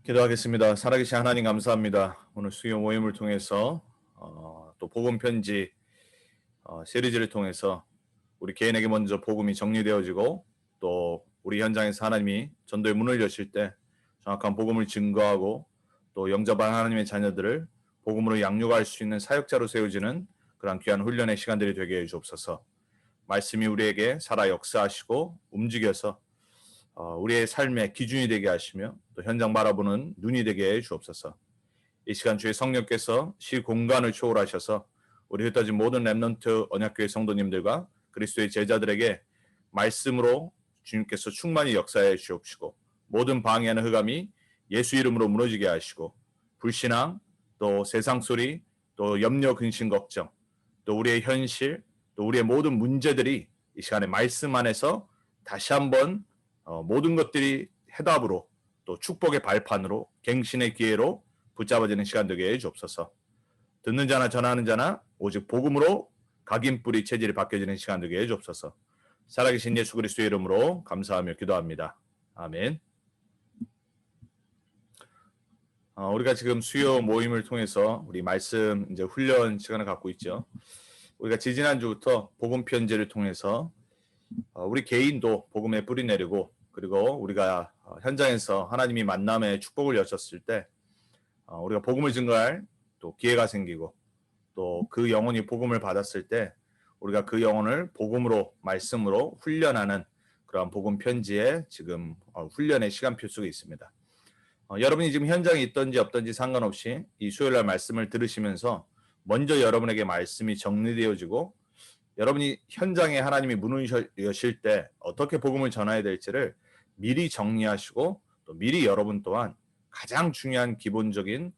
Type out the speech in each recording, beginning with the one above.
기도하겠습니다. 살아계신 하나님 감사합니다. 오늘 수요 모임을 통해서 또 복음 편지 시리즈를 통해서 우리 개인에게 먼저 복음이 정리되어지고 또 우리 현장에서 하나님이 전도의 문을 여실 때 정확한 복음을 증거하고 또 영접한 하나님의 자녀들을 복음으로 양육할 수 있는 사역자로 세워지는 그런 귀한 훈련의 시간들이 되게 해 주옵소서. 말씀이 우리에게 살아 역사하시고 움직여서 우리의 삶의 기준이 되게 하시며 또 현장 바라보는 눈이 되게 해 주옵소서. 이 시간 주의 성령께서 시공간을 초월하셔서 우리 흩어진 모든 렘넌트 언약교회 성도님들과 그리스도의 제자들에게 말씀으로 주님께서 충만히 역사해 주옵시고 모든 방해하는 흑암이 예수 이름으로 무너지게 하시고 불신앙, 또 세상 소리, 또 염려, 근심, 걱정, 또 우리의 현실, 또 우리의 모든 문제들이 이 시간에 말씀 안에서 다시 한번 모든 것들이 해답으로 또 축복의 발판으로 갱신의 기회로 붙잡아지는 시간 되게 해 주옵소서. 듣는 자나 전하는 자나 오직 복음으로 각인뿌리 체질이 바뀌어지는 시간 되게 해 주옵소서. 살아계신 예수 그리스도의 이름으로 감사하며 기도합니다. 아멘. 우리가 지금 수요 모임을 통해서 우리 말씀 이제 훈련 시간을 갖고 있죠. 우리가 지지난주부터 복음 편지를 통해서 우리 개인도 복음에 뿌리 내리고 그리고 우리가 현장에서 하나님이 만남의 축복을 여셨을 때 우리가 복음을 증거할 또 기회가 생기고 또 그 영혼이 복음을 받았을 때 우리가 그 영혼을 복음으로 말씀으로 훈련하는 그런 복음 편지에 지금 훈련의 시간표 속에 있습니다. 여러분이 지금 현장에 있든지 없든지 상관없이 이 수요일날 말씀을 들으시면서 먼저 여러분에게 말씀이 정리되어지고 여러분이 현장에 하나님이 문을 여실 때 어떻게 복음을 전해야 될지를 미리 정리하시고 또 미리 여러분 또한 가장 중요한 기본적인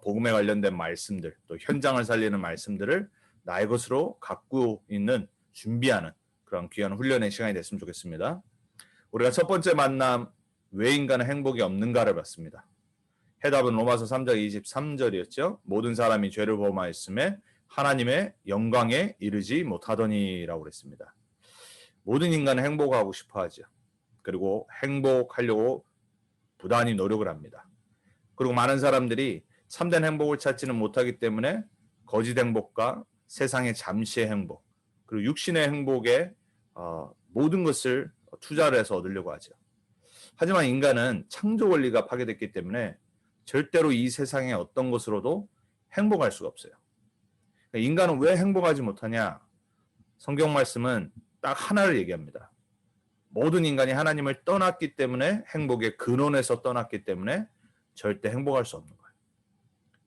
복음에 관련된 말씀들 또 현장을 살리는 말씀들을 나의 것으로 갖고 있는 준비하는 그런 귀한 훈련의 시간이 됐으면 좋겠습니다. 우리가 첫 번째 만남 왜 인간은 행복이 없는가를 봤습니다. 해답은 로마서 3장 23절이었죠. 모든 사람이 죄를 범하였음에 하나님의 영광에 이르지 못하더니라고 그랬습니다. 모든 인간은 행복하고 싶어 하죠. 그리고 행복하려고 부단히 노력을 합니다. 그리고 많은 사람들이 참된 행복을 찾지는 못하기 때문에 거짓 행복과 세상의 잠시의 행복 그리고 육신의 행복에 모든 것을 투자를 해서 얻으려고 하죠. 하지만 인간은 창조 원리가 파괴됐기 때문에 절대로 이 세상의 어떤 것으로도 행복할 수가 없어요. 인간은 왜 행복하지 못하냐? 성경 말씀은 딱 하나를 얘기합니다. 모든 인간이 하나님을 떠났기 때문에 행복의 근원에서 떠났기 때문에 절대 행복할 수 없는 거예요.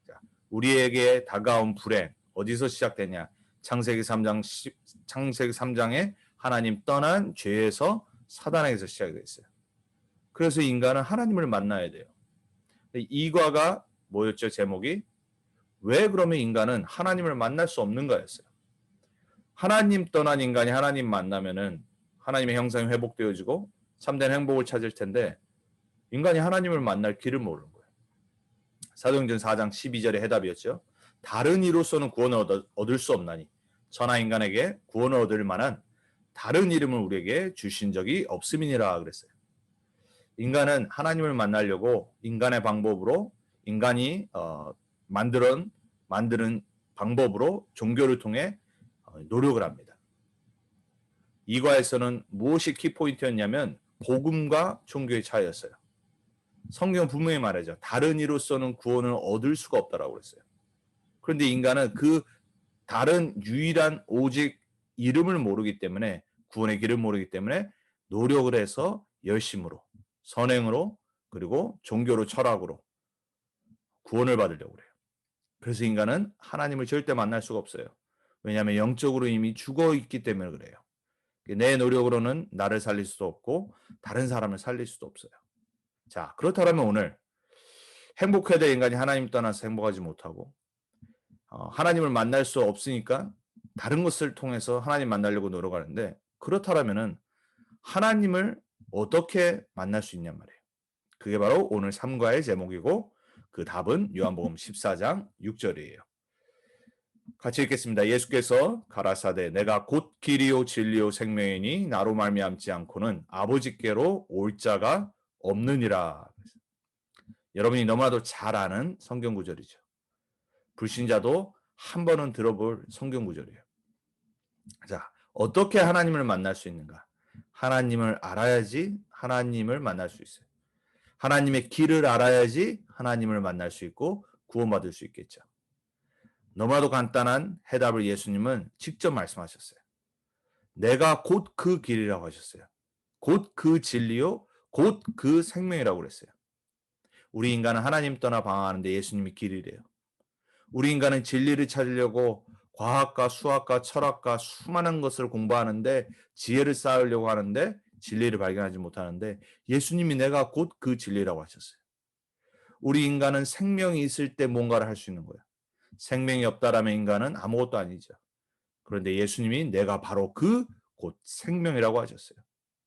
자, 우리에게 다가온 불행 어디서 시작되냐? 창세기 3장에 하나님 떠난 죄에서 사단에게서 시작이 됐어요. 그래서 인간은 하나님을 만나야 돼요. 이과가 뭐였죠? 제목이 왜 그러면 인간은 하나님을 만날 수 없는가였어요. 하나님 떠난 인간이 하나님 만나면은 하나님의 형상이 회복되어지고 참된 행복을 찾을 텐데 인간이 하나님을 만날 길을 모르는 거예요. 사도행전 4장 12절의 해답이었죠. 다른 이로서는 구원을 얻을 수 없나니 천하 인간에게 구원을 얻을 만한 다른 이름을 우리에게 주신 적이 없음이니라 그랬어요. 인간은 하나님을 만나려고 인간의 방법으로 인간이 만드는 방법으로 종교를 통해 노력을 합니다. 이과에서는 무엇이 키포인트였냐면 복음과 종교의 차이였어요. 성경은 분명히 말하죠. 다른 이로서는 구원을 얻을 수가 없다라고 그랬어요. 그런데 인간은 그 다른 유일한 오직 이름을 모르기 때문에 구원의 길을 모르기 때문에 노력을 해서 열심으로 선행으로 그리고 종교로 철학으로 구원을 받으려고 그래요. 그래서 인간은 하나님을 절대 만날 수가 없어요. 왜냐하면 영적으로 이미 죽어 있기 때문에 그래요. 내 노력으로는 나를 살릴 수도 없고 다른 사람을 살릴 수도 없어요. 자, 그렇다면 오늘 행복해야 될 인간이 하나님 떠나서 행복하지 못하고 하나님을 만날 수 없으니까 다른 것을 통해서 하나님 만나려고 노력하는데 그렇다면 하나님을 어떻게 만날 수 있냔 말이에요. 그게 바로 오늘 3과의 제목이고 그 답은 요한복음 14장 6절이에요. 같이 읽겠습니다. 예수께서 가라사대 내가 곧 길이요 진리요 생명이니 나로 말미암지 않고는 아버지께로 올 자가 없느니라. 여러분이 너무나도 잘 아는 성경 구절이죠. 불신자도 한 번은 들어볼 성경 구절이에요. 자, 어떻게 하나님을 만날 수 있는가? 하나님을 알아야지 하나님을 만날 수 있어요. 하나님의 길을 알아야지 하나님을 만날 수 있고 구원받을 수 있겠죠. 너무나도 간단한 해답을 예수님은 직접 말씀하셨어요. 내가 곧 그 길이라고 하셨어요. 곧 그 진리요, 곧 그 생명이라고 그랬어요. 우리 인간은 하나님 떠나 방황하는데 예수님이 길이래요. 우리 인간은 진리를 찾으려고 과학과 수학과 철학과 수많은 것을 공부하는데 지혜를 쌓으려고 하는데 진리를 발견하지 못하는데 예수님이 내가 곧 그 진리라고 하셨어요. 우리 인간은 생명이 있을 때 뭔가를 할 수 있는 거예요. 생명이 없다라면 인간은 아무것도 아니죠. 그런데 예수님이 내가 바로 그 곧 생명이라고 하셨어요.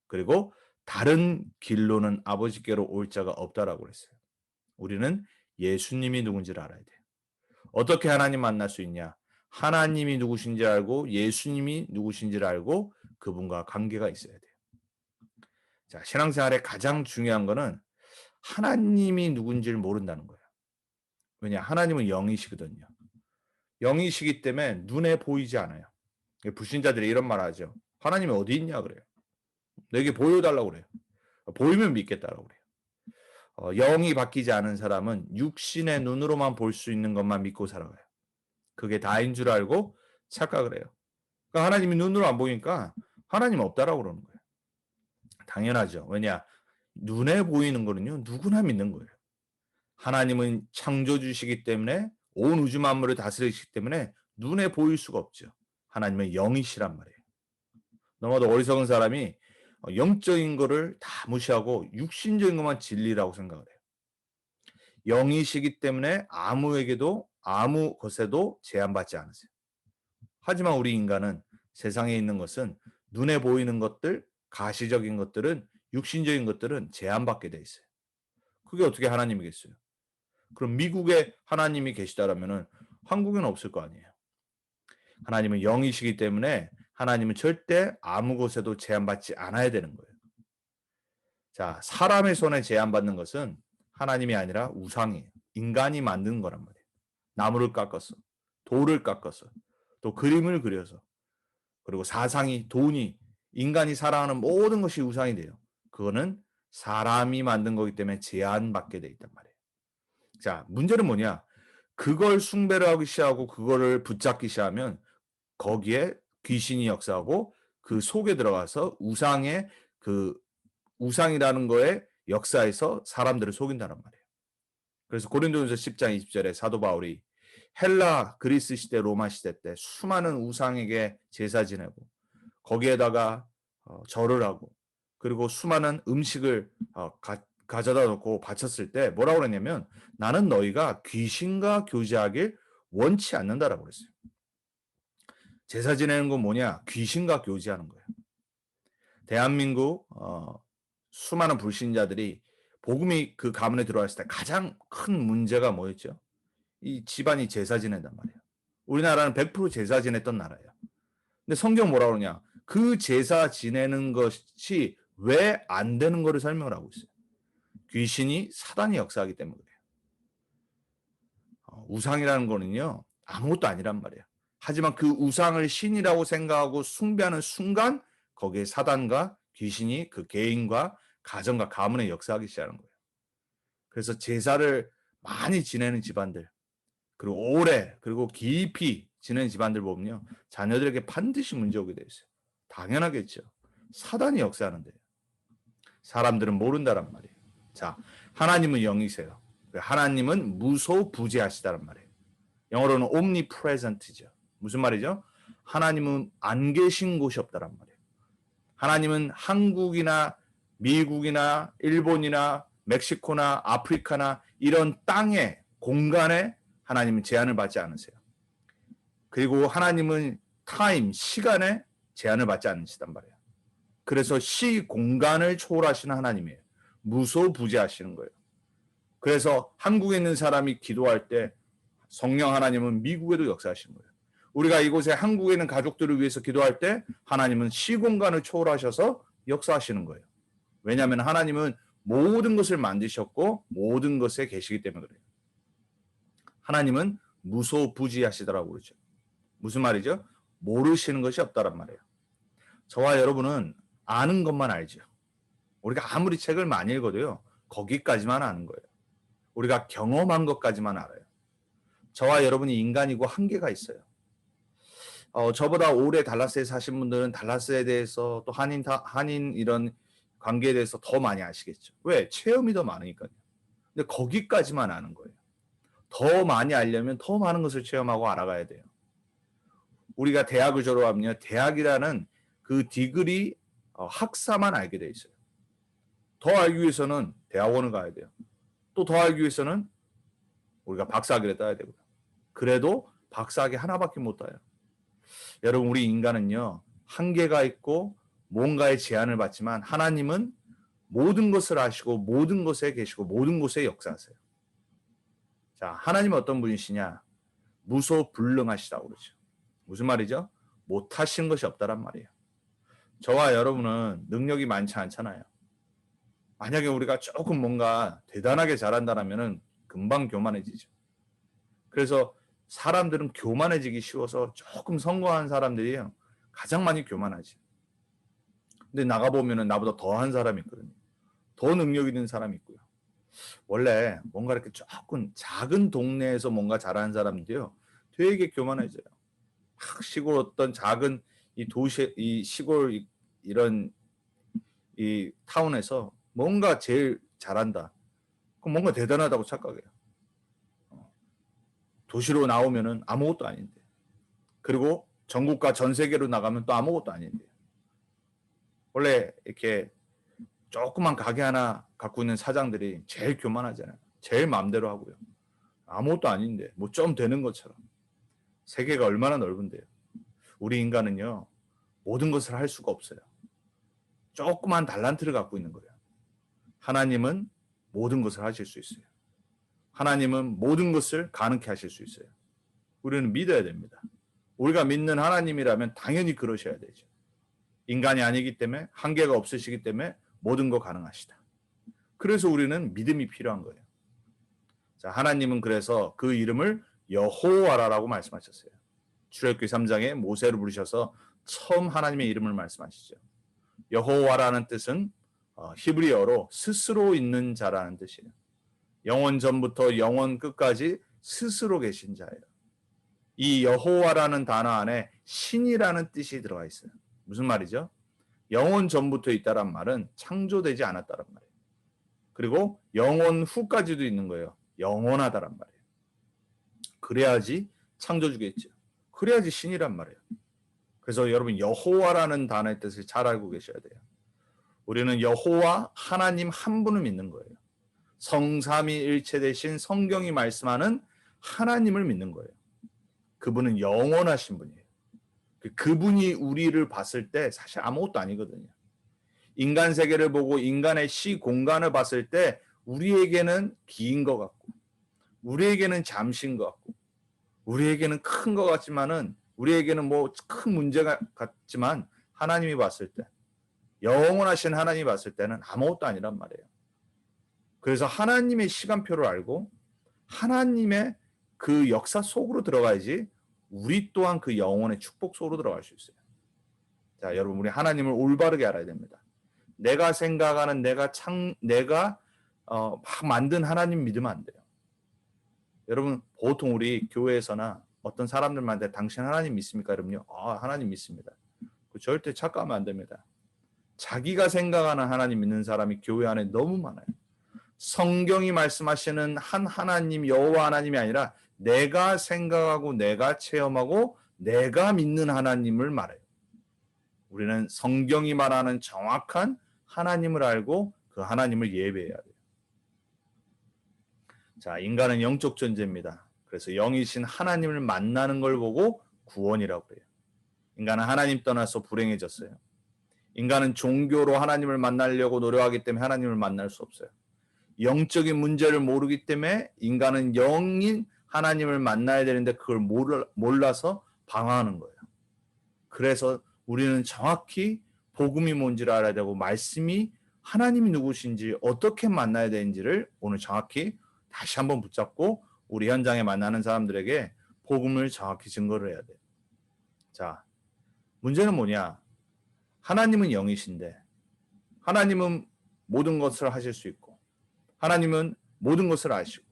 그리고 다른 길로는 아버지께로 올 자가 없다라고 그랬어요. 우리는 예수님이 누군지를 알아야 돼요. 어떻게 하나님 만날 수 있냐? 하나님이 누구신지 알고 예수님이 누구신지를 알고 그분과 관계가 있어야 돼요. 자, 신앙생활에 가장 중요한 거는 하나님이 누군지를 모른다는 거예요. 왜냐? 하나님은 영이시거든요. 영이시기 때문에 눈에 보이지 않아요. 불신자들이 이런 말 하죠. 하나님이 어디 있냐 그래요. 내게 보여달라고 그래요. 보이면 믿겠다라고 그래요. 영이 바뀌지 않은 사람은 육신의 눈으로만 볼 수 있는 것만 믿고 살아가요. 그게 다인 줄 알고 착각을 해요. 그러니까 하나님이 눈으로 안 보이니까 하나님 없다라고 그러는 거예요. 당연하죠. 왜냐? 눈에 보이는 거는요. 누구나 믿는 거예요. 하나님은 창조주시기 때문에 온 우주 만물을 다스리시기 때문에 눈에 보일 수가 없죠. 하나님은 영이시란 말이에요. 너무나도 어리석은 사람이 영적인 거를 다 무시하고 육신적인 것만 진리라고 생각을 해요. 영이시기 때문에 아무에게도 아무 것에도 제한받지 않으세요. 하지만 우리 인간은 세상에 있는 것은 눈에 보이는 것들, 가시적인 것들은 육신적인 것들은 제한받게 돼 있어요. 그게 어떻게 하나님이겠어요? 그럼 미국에 하나님이 계시다라면은 한국에는 없을 거 아니에요. 하나님은 영이시기 때문에 하나님은 절대 아무 곳에도 제한받지 않아야 되는 거예요. 자, 사람의 손에 제한받는 것은 하나님이 아니라 우상이에요. 인간이 만든 거란 말이에요. 나무를 깎아서, 돌을 깎아서, 또 그림을 그려서, 그리고 사상이, 돈이, 인간이 살아가는 모든 것이 우상이 돼요. 그거는 사람이 만든 거기 때문에 제한받게 돼 있단 말이에요. 자, 문제는 뭐냐? 그걸 숭배를 하기 시작하고 그거를 붙잡기 시작하면 거기에 귀신이 역사하고 그 속에 들어가서 우상의 그 우상이라는 거에 역사에서 사람들을 속인다는 말이에요. 그래서 고린도전서 10장 20절에 사도 바울이 헬라, 그리스 시대, 로마 시대 때 수많은 우상에게 제사 지내고 거기에다가 절을 하고 그리고 수많은 음식을 가져다 놓고 바쳤을 때 뭐라고 그랬냐면 나는 너희가 귀신과 교제하길 원치 않는다라고 그랬어요. 제사 지내는 건 뭐냐? 귀신과 교제하는 거예요. 대한민국 수많은 불신자들이 복음이 그 가문에 들어왔을 때 가장 큰 문제가 뭐였죠? 이 집안이 제사 지낸단 말이에요. 우리나라는 100% 제사 지냈던 나라예요. 근데 성경 뭐라 그러냐? 그 제사 지내는 것이 왜 안 되는 거를 설명을 하고 있어요. 귀신이 사단이 역사하기 때문에 그래요. 우상이라는 거는요. 아무것도 아니란 말이에요. 하지만 그 우상을 신이라고 생각하고 숭배하는 순간 거기에 사단과 귀신이 그 개인과 가정과 가문에 역사하기 시작하는 거예요. 그래서 제사를 많이 지내는 집안들 그리고 오래 그리고 깊이 지내는 집안들 보면요. 자녀들에게 반드시 문제 오게 돼 있어요. 당연하겠죠. 사단이 역사하는데 사람들은 모른다란 말이에요. 자, 하나님은 영이세요. 하나님은 무소부재하시다란 말이에요. 영어로는 omnipresent죠. 무슨 말이죠? 하나님은 안 계신 곳이 없다란 말이에요. 하나님은 한국이나 미국이나 일본이나 멕시코나 아프리카나 이런 땅에 공간에 하나님은 제한을 받지 않으세요. 그리고 하나님은 타임, 시간에 제한을 받지 않으시단 말이에요. 그래서 시, 공간을 초월하시는 하나님이에요. 무소부재하시는 거예요. 그래서 한국에 있는 사람이 기도할 때 성령 하나님은 미국에도 역사하시는 거예요. 우리가 이곳에 한국에 있는 가족들을 위해서 기도할 때 하나님은 시공간을 초월하셔서 역사하시는 거예요. 왜냐하면 하나님은 모든 것을 만드셨고 모든 것에 계시기 때문에 그래요. 하나님은 무소부지하시더라고 그러죠. 무슨 말이죠? 모르시는 것이 없다란 말이에요. 저와 여러분은 아는 것만 알죠. 우리가 아무리 책을 많이 읽어도요. 거기까지만 아는 거예요. 우리가 경험한 것까지만 알아요. 저와 여러분이 인간이고 한계가 있어요. 저보다 오래 달라스에 사신 분들은 달라스에 대해서 또 한인 이런 관계에 대해서 더 많이 아시겠죠. 왜? 체험이 더 많으니까요. 근데 거기까지만 아는 거예요. 더 많이 알려면 더 많은 것을 체험하고 알아가야 돼요. 우리가 대학을 졸업하면 대학이라는 그 디그리 학사만 알게 돼 있어요. 더 알기 위해서는 대학원을 가야 돼요. 또 더 알기 위해서는 우리가 박사학위를 따야 되고요. 그래도 박사학위 하나밖에 못 따요. 여러분 우리 인간은요. 한계가 있고 뭔가의 제한을 받지만 하나님은 모든 것을 아시고 모든 것에 계시고 모든 곳에 역사하세요. 자, 하나님은 어떤 분이시냐? 무소불능하시다고 그러죠. 무슨 말이죠? 못하시는 것이 없다란 말이에요. 저와 여러분은 능력이 많지 않잖아요. 만약에 우리가 조금 뭔가 대단하게 잘한다면 금방 교만해지죠. 그래서 사람들은 교만해지기 쉬워서 조금 성공한 사람들이요. 가장 많이 교만하지. 근데 나가보면 나보다 더한 사람이 있거든요. 더 능력 있는 사람이 있고요. 원래 뭔가 이렇게 조금 작은 동네에서 뭔가 잘하는 사람들이요. 되게 교만해져요. 시골 어떤 작은 이 도시, 이 시골 이런 이 타운에서 뭔가 제일 잘한다. 그럼 뭔가 대단하다고 착각해요. 도시로 나오면은 아무것도 아닌데. 그리고 전국과 전 세계로 나가면 또 아무것도 아닌데. 원래 이렇게 조그만 가게 하나 갖고 있는 사장들이 제일 교만하잖아요. 제일 마음대로 하고요. 아무것도 아닌데 뭐 좀 되는 것처럼. 세계가 얼마나 넓은데요. 우리 인간은요. 모든 것을 할 수가 없어요. 조그만 달란트를 갖고 있는 거예요. 하나님은 모든 것을 하실 수 있어요. 하나님은 모든 것을 가능케 하실 수 있어요. 우리는 믿어야 됩니다. 우리가 믿는 하나님이라면 당연히 그러셔야 되죠. 인간이 아니기 때문에 한계가 없으시기 때문에 모든 거 가능하시다. 그래서 우리는 믿음이 필요한 거예요. 자, 하나님은 그래서 그 이름을 여호와라고 말씀하셨어요. 출애굽기 3장에 모세를 부르셔서 처음 하나님의 이름을 말씀하시죠. 여호와라는 뜻은 히브리어로 스스로 있는 자라는 뜻이에요. 영원 전부터 영원 끝까지 스스로 계신 자예요. 이 여호와라는 단어 안에 신이라는 뜻이 들어가 있어요. 무슨 말이죠? 영원 전부터 있다란 말은 창조되지 않았다란 말이에요. 그리고 영원 후까지도 있는 거예요. 영원하다란 말이에요. 그래야지 창조주겠죠. 그래야지 신이란 말이에요. 그래서 여러분 여호와라는 단어의 뜻을 잘 알고 계셔야 돼요. 우리는 여호와 하나님 한 분을 믿는 거예요. 성삼위일체 되신 성경이 말씀하는 하나님을 믿는 거예요. 그분은 영원하신 분이에요. 그분이 우리를 봤을 때 사실 아무것도 아니거든요. 인간 세계를 보고 인간의 시공간을 봤을 때 우리에게는 긴 것 같고 우리에게는 잠시인 것 같고 우리에게는 큰 것 같지만은 우리에게는 뭐 큰 문제가 같지만 하나님이 봤을 때 영원하신 하나님이 봤을 때는 아무것도 아니란 말이에요. 그래서 하나님의 시간표를 알고 하나님의 그 역사 속으로 들어가야지 우리 또한 그 영혼의 축복 속으로 들어갈 수 있어요. 자, 여러분 우리 하나님을 올바르게 알아야 됩니다. 내가 생각하는 내가 막 만든 하나님 믿으면 안 돼요. 여러분 보통 우리 교회에서나 어떤 사람들한테 당신 하나님 믿습니까? 이러면요. 하나님 믿습니다. 절대 착각하면 안 됩니다. 자기가 생각하는 하나님 믿는 사람이 교회 안에 너무 많아요. 성경이 말씀하시는 한 하나님 여호와 하나님이 아니라 내가 생각하고 내가 체험하고 내가 믿는 하나님을 말해요. 우리는 성경이 말하는 정확한 하나님을 알고 그 하나님을 예배해야 돼요. 자, 인간은 영적 존재입니다. 그래서 영이신 하나님을 만나는 걸 보고 구원이라고 해요. 인간은 하나님 떠나서 불행해졌어요. 인간은 종교로 하나님을 만나려고 노력하기 때문에 하나님을 만날 수 없어요. 영적인 문제를 모르기 때문에 인간은 영인 하나님을 만나야 되는데 그걸 몰라서 방황하는 거예요. 그래서 우리는 정확히 복음이 뭔지를 알아야 되고 말씀이 하나님이 누구신지 어떻게 만나야 되는지를 오늘 정확히 다시 한번 붙잡고 우리 현장에 만나는 사람들에게 복음을 정확히 증거를 해야 돼요. 자, 문제는 뭐냐? 하나님은 영이신데 하나님은 모든 것을 하실 수 있고 하나님은 모든 것을 아시고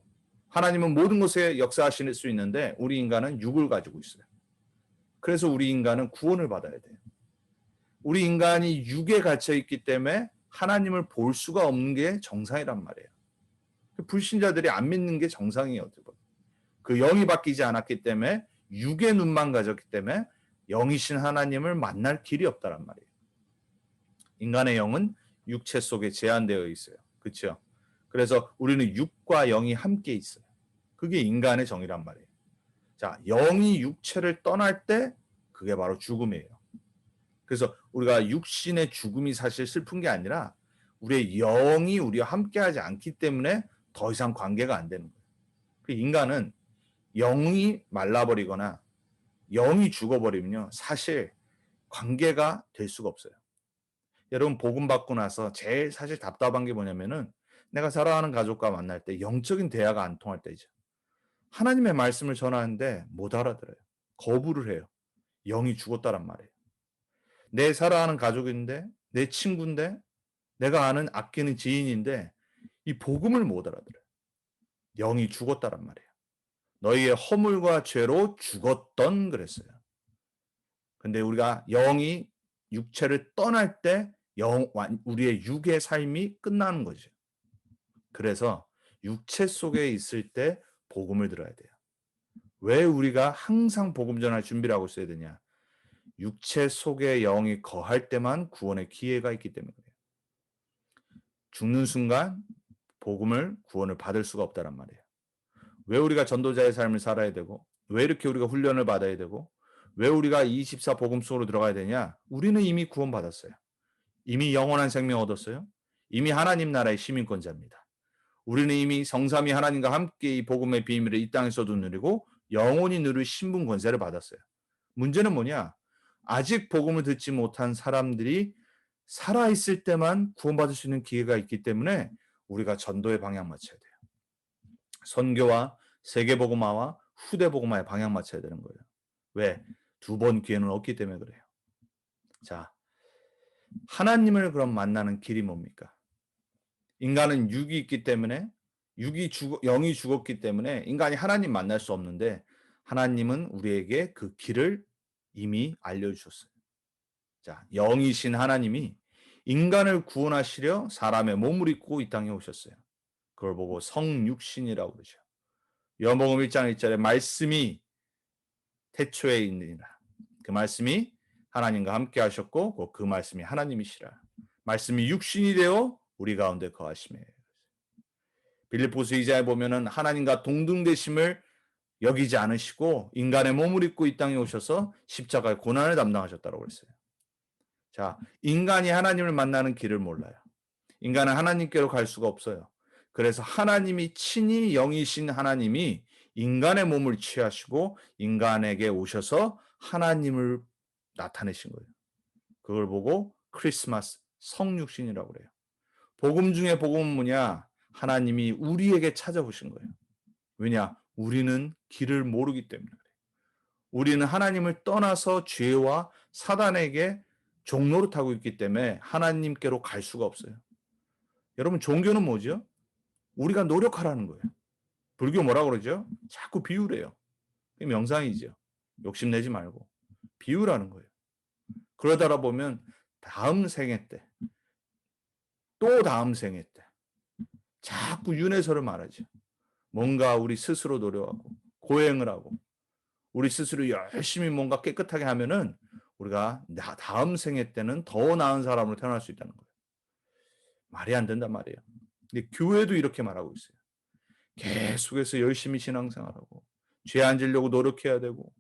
하나님은 모든 것에 역사하실 수 있는데 우리 인간은 육을 가지고 있어요. 그래서 우리 인간은 구원을 받아야 돼요. 우리 인간이 육에 갇혀 있기 때문에 하나님을 볼 수가 없는 게 정상이란 말이에요. 불신자들이 안 믿는 게 정상이에요. 그 영이 바뀌지 않았기 때문에 육의 눈만 가졌기 때문에 영이신 하나님을 만날 길이 없다란 말이에요. 인간의 영은 육체 속에 제한되어 있어요. 그렇죠? 그래서 우리는 육과 영이 함께 있어요. 그게 인간의 정의란 말이에요. 자, 영이 육체를 떠날 때 그게 바로 죽음이에요. 그래서 우리가 육신의 죽음이 사실 슬픈 게 아니라 우리의 영이 우리와 함께하지 않기 때문에 더 이상 관계가 안 되는 거예요. 그 인간은 영이 말라버리거나 영이 죽어버리면요, 사실 관계가 될 수가 없어요. 여러분 복음 받고 나서 제일 사실 답답한 게 뭐냐면은 내가 사랑하는 가족과 만날 때 영적인 대화가 안 통할 때죠. 하나님의 말씀을 전하는데 못 알아들어요. 거부를 해요. 영이 죽었다란 말이에요. 내 사랑하는 가족인데 내 친구인데 내가 아는 아끼는 지인인데 이 복음을 못 알아들어요. 영이 죽었다란 말이에요. 너희의 허물과 죄로 죽었던 그랬어요. 근데 우리가 영이 육체를 떠날 때 우리의 육의 삶이 끝나는 거죠. 그래서 육체 속에 있을 때 복음을 들어야 돼요. 왜 우리가 항상 복음 전할 준비를 하고 있어야 되냐? 육체 속에 영이 거할 때만 구원의 기회가 있기 때문에 그래요. 죽는 순간 복음을 구원을 받을 수가 없다란 말이에요. 왜 우리가 전도자의 삶을 살아야 되고 왜 이렇게 우리가 훈련을 받아야 되고 왜 우리가 24 복음 속으로 들어가야 되냐? 우리는 이미 구원받았어요. 이미 영원한 생명 얻었어요. 이미 하나님 나라의 시민권자입니다. 우리는 이미 성삼위 하나님과 함께 이 복음의 비밀을 이 땅에서도 누리고 영원히 누릴 신분 권세를 받았어요. 문제는 뭐냐? 아직 복음을 듣지 못한 사람들이 살아있을 때만 구원받을 수 있는 기회가 있기 때문에 우리가 전도의 방향 맞춰야 돼요. 선교와 세계복음화와 후대복음화에 방향 맞춰야 되는 거예요. 왜? 두 번 기회는 없기 때문에 그래요. 자, 하나님을 그럼 만나는 길이 뭡니까? 인간은 육이 있기 때문에 영이 죽었기 때문에 인간이 하나님 만날 수 없는데 하나님은 우리에게 그 길을 이미 알려주셨어요. 자, 영이신 하나님이 인간을 구원하시려 사람의 몸을 입고 이 땅에 오셨어요. 그걸 보고 성육신이라고 그러죠. 요한복음 1장 1절에 말씀이 태초에 있느니라. 그 말씀이 하나님과 함께 하셨고 그 말씀이 하나님이시라. 말씀이 육신이 되어 우리 가운데 거하시매. 빌립보서 2장에 보면은 하나님과 동등되심을 여기지 않으시고 인간의 몸을 입고 이 땅에 오셔서 십자가의 고난을 담당하셨다고 그랬어요. 자, 인간이 하나님을 만나는 길을 몰라요. 인간은 하나님께로 갈 수가 없어요. 그래서 하나님이 친히 영이신 하나님이 인간의 몸을 취하시고 인간에게 오셔서 하나님을 나타내신 거예요. 그걸 보고 크리스마스 성육신이라고 그래요. 복음 중에 복음은 뭐냐? 하나님이 우리에게 찾아오신 거예요. 왜냐? 우리는 길을 모르기 때문에 그래요. 우리는 하나님을 떠나서 죄와 사단에게 종노릇하고 있기 때문에 하나님께로 갈 수가 없어요. 여러분 종교는 뭐죠? 우리가 노력하라는 거예요. 불교 뭐라 그러죠? 자꾸 비우래요. 그게 명상이죠. 욕심내지 말고 비우라는 거예요. 그러다가 보면 다음 생애 때, 또 다음 생애 때 자꾸 윤회설을 말하죠. 뭔가 우리 스스로 노력하고 고행을 하고 우리 스스로 열심히 뭔가 깨끗하게 하면은 우리가 다음 생애 때는 더 나은 사람으로 태어날 수 있다는 거예요. 말이 안 된단 말이에요. 근데 교회도 이렇게 말하고 있어요. 계속해서 열심히 신앙생활하고 죄 안 지려고 노력해야 되고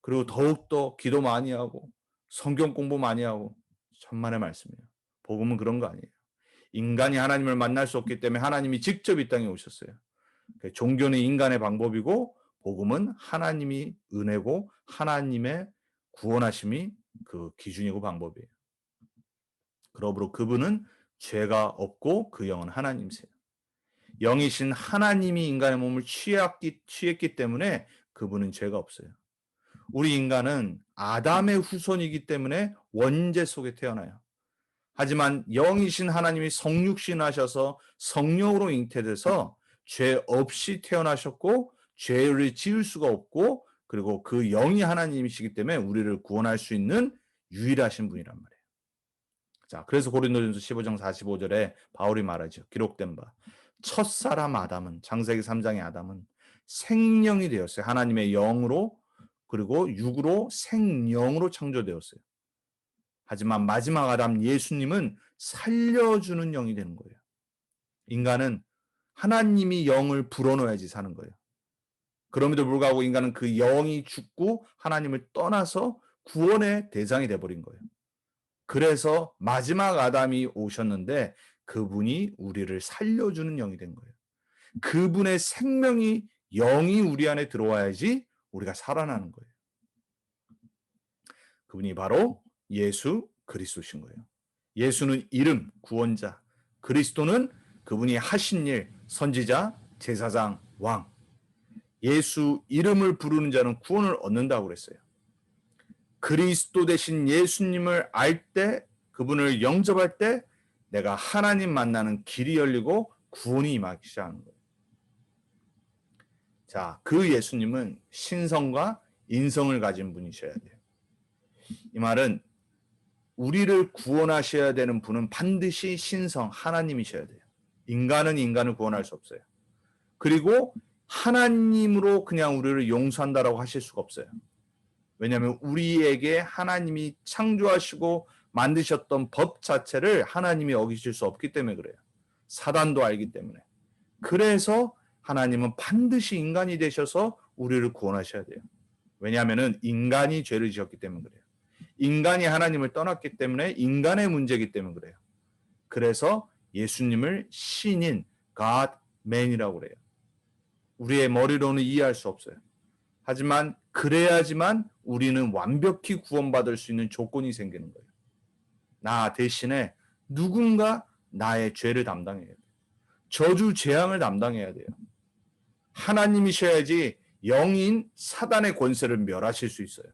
그리고 더욱더 기도 많이 하고 성경 공부 많이 하고 천만의 말씀이에요. 복음은 그런 거 아니에요. 인간이 하나님을 만날 수 없기 때문에 하나님이 직접 이 땅에 오셨어요. 종교는 인간의 방법이고 복음은 하나님이 은혜고 하나님의 구원하심이 그 기준이고 방법이에요. 그러므로 그분은 죄가 없고 그 영은 하나님이세요. 영이신 하나님이 인간의 몸을 취했기 때문에 그분은 죄가 없어요. 우리 인간은 아담의 후손이기 때문에 원죄 속에 태어나요. 하지만 영이신 하나님이 성육신하셔서 성령으로 잉태돼서 죄 없이 태어나셨고 죄를 지을 수가 없고 그리고 그 영이 하나님이시기 때문에 우리를 구원할 수 있는 유일하신 분이란 말이에요. 자, 그래서 고린도전서 15장 45절에 바울이 말하죠. 기록된 바 첫사람 아담은 창세기 3장의 아담은 생령이 되었어요. 하나님의 영으로 그리고 육으로 생령으로 창조되었어요. 하지만 마지막 아담 예수님은 살려주는 영이 되는 거예요. 인간은 하나님이 영을 불어넣어야지 사는 거예요. 그럼에도 불구하고 인간은 그 영이 죽고 하나님을 떠나서 구원의 대상이 돼버린 거예요. 그래서 마지막 아담이 오셨는데 그분이 우리를 살려주는 영이 된 거예요. 그분의 생명이 영이 우리 안에 들어와야지 우리가 살아나는 거예요. 그분이 바로 예수 그리스도신 거예요. 예수는 이름, 구원자, 그리스도는 그분이 하신 일, 선지자, 제사장, 왕. 예수 이름을 부르는 자는 구원을 얻는다고 그랬어요. 그리스도 대신 예수님을 알 때, 그분을 영접할 때 내가 하나님 만나는 길이 열리고 구원이 임하기 시작하는 거예요. 자, 그 예수님은 신성과 인성을 가진 분이셔야 돼요. 이 말은 우리를 구원하셔야 되는 분은 반드시 신성, 하나님이셔야 돼요. 인간은 인간을 구원할 수 없어요. 그리고 하나님으로 그냥 우리를 용서한다라고 하실 수가 없어요. 왜냐하면 우리에게 하나님이 창조하시고 만드셨던 법 자체를 하나님이 어기실 수 없기 때문에 그래요. 사단도 알기 때문에. 그래서 하나님은 반드시 인간이 되셔서 우리를 구원하셔야 돼요. 왜냐하면 인간이 죄를 지었기 때문에 그래요. 인간이 하나님을 떠났기 때문에 인간의 문제이기 때문에 그래요. 그래서 예수님을 신인, God, man이라고 그래요. 우리의 머리로는 이해할 수 없어요. 하지만 그래야지만 우리는 완벽히 구원받을 수 있는 조건이 생기는 거예요. 나 대신에 누군가 나의 죄를 담당해야 돼요. 저주 재앙을 담당해야 돼요. 하나님이셔야지 영인 사단의 권세를 멸하실 수 있어요.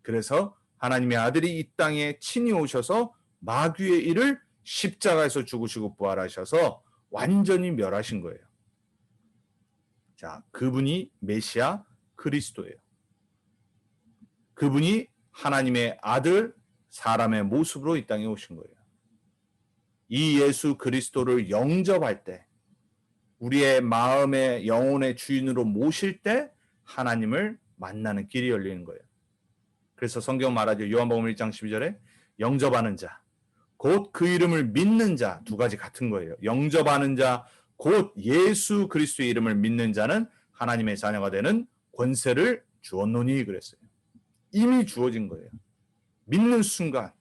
그래서 하나님의 아들이 이 땅에 친히 오셔서 마귀의 일을 십자가에서 죽으시고 부활하셔서 완전히 멸하신 거예요. 자, 그분이 메시아 그리스도예요. 그분이 하나님의 아들, 사람의 모습으로 이 땅에 오신 거예요. 이 예수 그리스도를 영접할 때, 우리의 마음의 영혼의 주인으로 모실 때 하나님을 만나는 길이 열리는 거예요. 그래서 성경 말하죠. 요한복음 1장 12절에 영접하는 자, 곧 그 이름을 믿는 자, 두 가지 같은 거예요. 영접하는 자, 곧 예수 그리스도의 이름을 믿는 자는 하나님의 자녀가 되는 권세를 주었노니 그랬어요. 이미 주어진 거예요. 믿는 순간,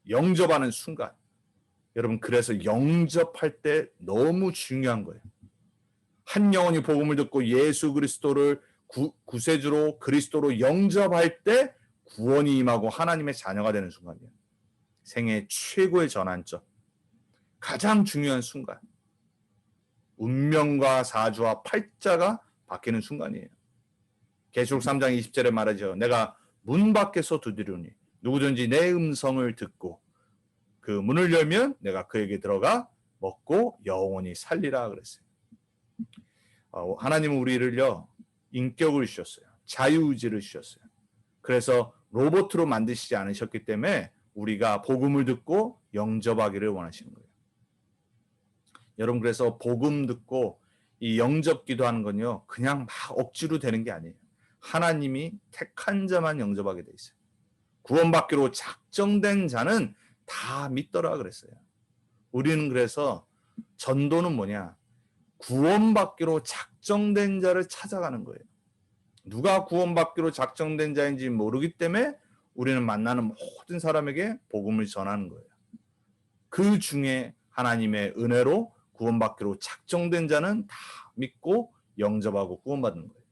영접하는 순간. 여러분, 그래서 영접할 때 너무 중요한 거예요. 한 영혼이 복음을 듣고 예수 그리스도를 구세주로 그리스도로 영접할 때 구원이 임하고 하나님의 자녀가 되는 순간이에요. 생애 최고의 전환점. 가장 중요한 순간. 운명과 사주와 팔자가 바뀌는 순간이에요. 계시록 3장 20절에 말하죠. 내가 문 밖에서 두드리니 누구든지 내 음성을 듣고 그 문을 열면 내가 그에게 들어가 먹고 영원히 살리라 그랬어요. 하나님은 우리를요 인격을 주셨어요. 자유의지를 주셨어요. 그래서 로봇으로 만드시지 않으셨기 때문에 우리가 복음을 듣고 영접하기를 원하시는 거예요. 여러분, 그래서 복음 듣고 이 영접 기도하는 건요 그냥 막 억지로 되는 게 아니에요. 하나님이 택한 자만 영접하게 돼 있어요. 구원받기로 작정된 자는 다 믿더라 그랬어요. 우리는 그래서 전도는 뭐냐? 구원받기로 작정된 자를 찾아가는 거예요. 누가 구원받기로 작정된 자인지 모르기 때문에 우리는 만나는 모든 사람에게 복음을 전하는 거예요. 그 중에 하나님의 은혜로 구원받기로 작정된 자는 다 믿고 영접하고 구원받는 거예요.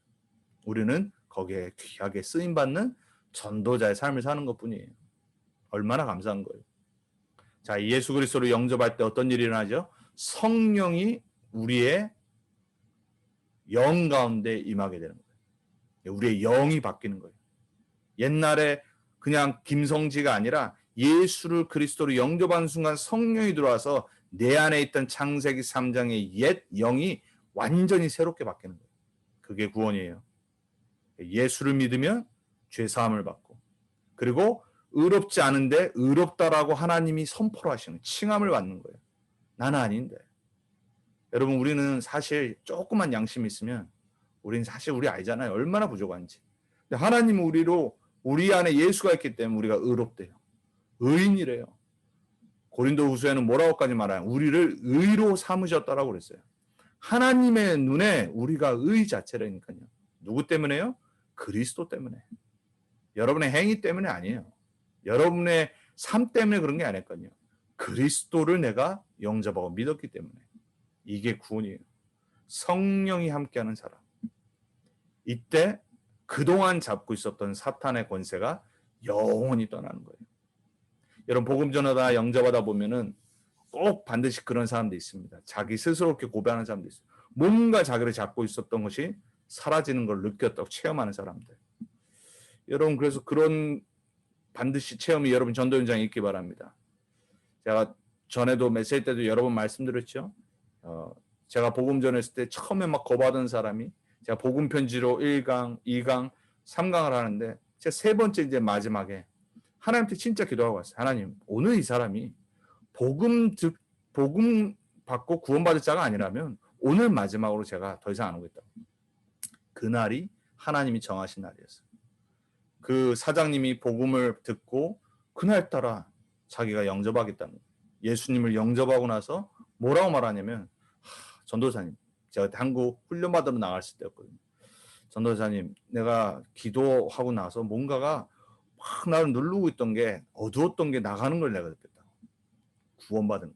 우리는 거기에 귀하게 쓰임받는 전도자의 삶을 사는 것뿐이에요. 얼마나 감사한 거예요. 자, 예수 그리스도를 영접할 때 어떤 일이 일어나죠? 성령이 우리의 영 가운데 임하게 되는 거예요. 우리의 영이 바뀌는 거예요. 옛날에 그냥 김성지가 아니라 예수를 그리스도로 영접하는 순간 성령이 들어와서 내 안에 있던 창세기 3장의 옛 영이 완전히 새롭게 바뀌는 거예요. 그게 구원이에요. 예수를 믿으면 죄 사함을 받고, 그리고 의롭지 않은데 의롭다라고 하나님이 선포를 하시는, 칭함을 받는 거예요. 나는 아닌데. 여러분, 우리는 사실 조그만 양심이 있으면 우리는 사실 우리 알잖아요. 얼마나 부족한지. 근데 하나님은 우리 안에 예수가 있기 때문에 우리가 의롭대요. 의인이래요. 고린도후서에는 뭐라고까지 말해요? 우리를 의로 삼으셨다라고 그랬어요. 하나님의 눈에 우리가 의 자체라니까요. 누구 때문에요? 그리스도 때문에. 여러분의 행위 때문에 아니에요. 여러분의 삶 때문에 그런 게 아닐까요? 그리스도를 내가 영접하고 믿었기 때문에. 이게 구원이에요. 성령이 함께하는 사람. 이때 그동안 잡고 있었던 사탄의 권세가 영원히 떠나는 거예요. 여러분, 복음 전하다 영접하다 보면은 꼭 반드시 그런 사람도 있습니다. 자기 스스로 이렇게 고백하는 사람도 있어요. 뭔가 자기를 잡고 있었던 것이 사라지는 걸 느꼈다고 체험하는 사람들. 여러분, 그래서 그런 반드시 체험이 여러분 전도 현장에 있기 바랍니다. 제가 전에도 메시지 때도 여러 번 말씀드렸죠. 제가 복음 전했을 때 처음에 막 거부하던 사람이 제가 복음 편지로 1강, 2강, 3강을 하는데 제가 세 번째 이제 마지막에 하나님한테 진짜 기도하고 왔어요. 하나님, 오늘 이 사람이 복음 받고 구원받을 자가 아니라면 오늘 마지막으로 제가 더 이상 안 오겠다. 그날이 하나님이 정하신 날이었어요. 그 사장님이 복음을 듣고 그날따라 자기가 영접하겠다는 거예요. 예수님을 영접하고 나서 뭐라고 말하냐면, 전도사님, 제가 한국 훈련받으러 나갔을 때였거든요. 전도사님, 내가 기도하고 나서 뭔가가 막 나를 누르고 있던 게, 어두웠던 게 나가는 걸 내가 느꼈다. 구원받은 거.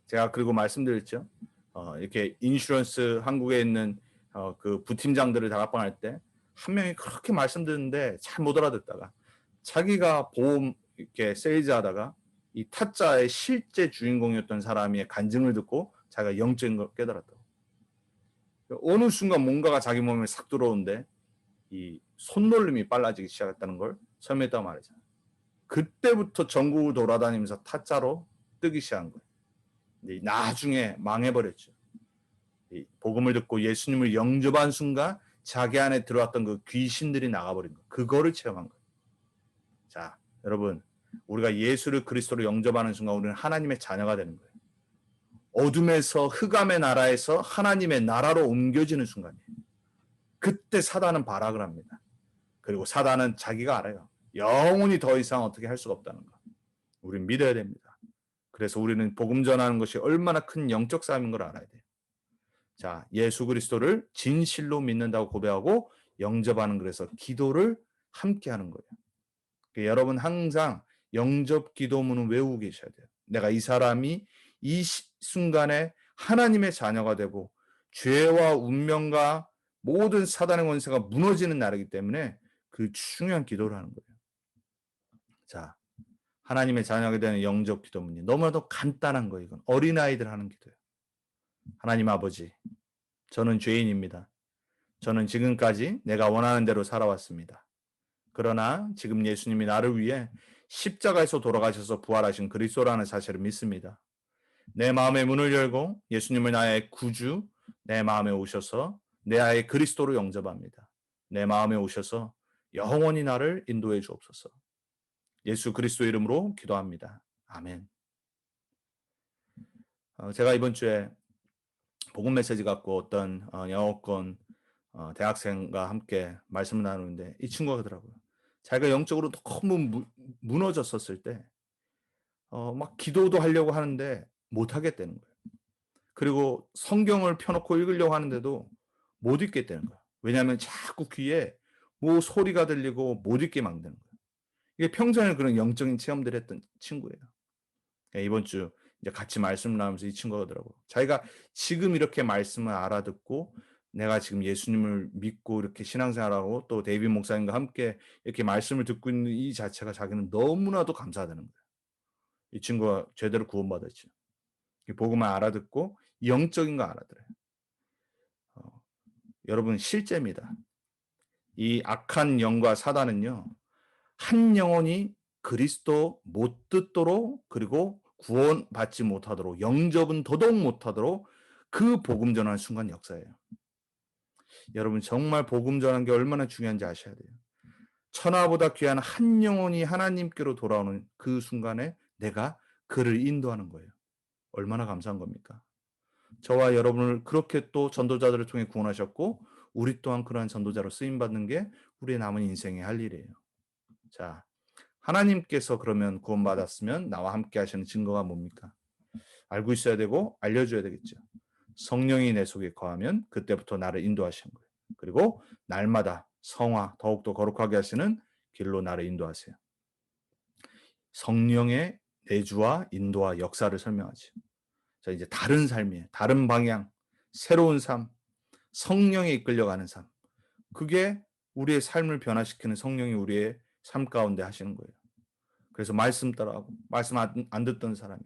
제가 그리고 말씀드렸죠. 이렇게 인슈런스 한국에 있는 그 부팀장들을 다락방할 때 한 명이 그렇게 말씀드렸는데 잘 못 알아듣다가 자기가 보험 이렇게 세일즈 하다가 이 타짜의 실제 주인공이었던 사람의 간증을 듣고 자기가 영적인 걸 깨달았다고. 어느 순간 뭔가가 자기 몸에 싹 들어오는데 이 손놀림이 빨라지기 시작했다는 걸 설명했다고 말이죠. 그때부터 전국을 돌아다니면서 타짜로 뜨기 시작한 거예요. 나중에 망해버렸죠. 복음을 듣고 예수님을 영접한 순간 자기 안에 들어왔던 그 귀신들이 나가버린 거. 그거를 체험한 거예요. 자, 여러분, 우리가 예수를 그리스도로 영접하는 순간 우리는 하나님의 자녀가 되는 거예요. 어둠에서 흑암의 나라에서 하나님의 나라로 옮겨지는 순간이에요. 그때 사단은 발악을 합니다. 그리고 사단은 자기가 알아요. 영원히 더 이상 어떻게 할 수가 없다는 거. 우리는 믿어야 됩니다. 그래서 우리는 복음 전하는 것이 얼마나 큰 영적 싸움인 걸 알아야 돼요. 자, 예수 그리스도를 진실로 믿는다고 고백하고 영접하는, 그래서 기도를 함께 하는 거예요. 그러니까 여러분 항상 영접 기도문을 외우고 계셔야 돼요. 내가 이 사람이 이 순간에 하나님의 자녀가 되고 죄와 운명과 모든 사단의 권세가 무너지는 날이기 때문에 그 중요한 기도를 하는 거예요. 자, 하나님의 자녀가 되는 영접 기도문이 너무나도 간단한 거예요. 이건 어린아이들 하는 기도예요. 하나님 아버지, 저는 죄인입니다. 저는 지금까지 내가 원하는 대로 살아왔습니다. 그러나 지금 예수님이 나를 위해 십자가에서 돌아가셔서 부활하신 그리스도라는 사실을 믿습니다. 내 마음의 문을 열고 예수님을 나의 구주, 내 마음에 오셔서 내 아의 그리스도로 영접합니다. 내 마음에 오셔서 영원히 나를 인도해 주옵소서. 예수 그리스도 이름으로 기도합니다. 아멘. 제가 이번 주에 복음 메시지 갖고 어떤 영어권 대학생과 함께 말씀을 나누는데 이 친구가 하더라고요. 자기가 영적으로 너무 무너졌었을 때 막 기도도 하려고 하는데 못 하겠다는 거예요. 그리고 성경을 펴놓고 읽으려고 하는데도 못 읽겠다는 거예요. 왜냐하면 자꾸 귀에 뭐 소리가 들리고 못 읽게 만드는 거예요. 이게 평소에는 그런 영적인 체험들을 했던 친구예요. 이번 주 이제 같이 말씀 나누면서 이 친구가 하더라고요. 자기가 지금 이렇게 말씀을 알아듣고 내가 지금 예수님을 믿고 이렇게 신앙생활하고 또 데이빗 목사님과 함께 이렇게 말씀을 듣고 있는 이 자체가 자기는 너무나도 감사하다는 거예요. 이 친구가 제대로 구원받았죠. 이 복음을 알아듣고 영적인 거 알아들어요. 여러분 실제입니다. 이 악한 영과 사단은요. 한 영혼이 그리스도 못 듣도록 그리고 구원받지 못하도록 영접은 더더욱 못하도록 그 복음 전하는 순간 역사예요. 여러분 정말 복음 전하는 게 얼마나 중요한지 아셔야 돼요. 천하보다 귀한 한 영혼이 하나님께로 돌아오는 그 순간에 내가 그를 인도하는 거예요. 얼마나 감사한 겁니까? 저와 여러분을 그렇게 또 전도자들을 통해 구원하셨고 우리 또한 그러한 전도자로 쓰임받는 게 우리의 남은 인생의 할 일이에요. 자, 하나님께서 그러면 구원받았으면 나와 함께 하시는 증거가 뭡니까? 알고 있어야 되고 알려줘야 되겠죠. 성령이 내 속에 거하면 그때부터 나를 인도하시는 거예요. 그리고 날마다 성화 더욱더 거룩하게 하시는 길로 나를 인도하세요. 성령의 내주와 인도와 역사를 설명하죠. 자, 이제 다른 삶이에요. 다른 방향, 새로운 삶, 성령에 이끌려가는 삶. 그게 우리의 삶을 변화시키는 성령이 우리의 삶 가운데 하시는 거예요. 그래서 말씀 따라하고 말씀 안 듣던 사람이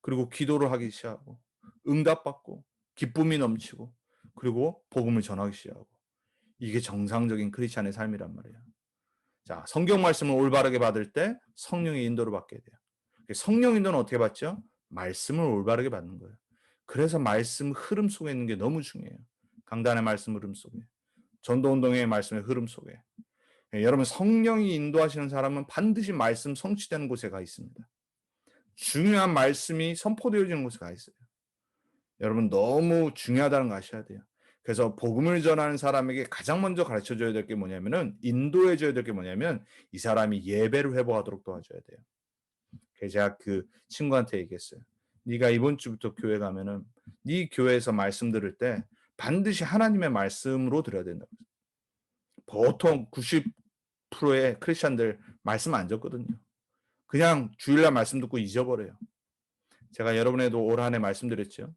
그리고 기도를 하기 시작하고 응답받고 기쁨이 넘치고 그리고 복음을 전하기 시작하고 이게 정상적인 크리스찬의 삶이란 말이에요. 자, 성경 말씀을 올바르게 받을 때 성령의 인도를 받게 돼요. 성령 인도는 어떻게 받죠? 말씀을 올바르게 받는 거예요. 그래서 말씀 흐름 속에 있는 게 너무 중요해요. 강단의 말씀 흐름 속에, 전도운동의 말씀의 흐름 속에. 여러분 성령이 인도하시는 사람은 반드시 말씀 성취되는 곳에 가 있습니다. 중요한 말씀이 선포되어지는 곳에 가 있어요. 여러분 너무 중요하다는 거 아셔야 돼요. 그래서 복음을 전하는 사람에게 가장 먼저 가르쳐줘야 될 게 뭐냐면은 인도해줘야 될 게 뭐냐면 이 사람이 예배를 회복하도록 도와줘야 돼요. 그래서 제가 그 친구한테 얘기했어요. 네가 이번 주부터 교회 가면은 네 교회에서 말씀 들을 때 반드시 하나님의 말씀으로 들어야 된다고. 보통 90%의 크리스천들 말씀 안 듣거든요. 그냥 주일날 말씀 듣고 잊어버려요. 제가 여러분에도 올 한 해 말씀드렸죠.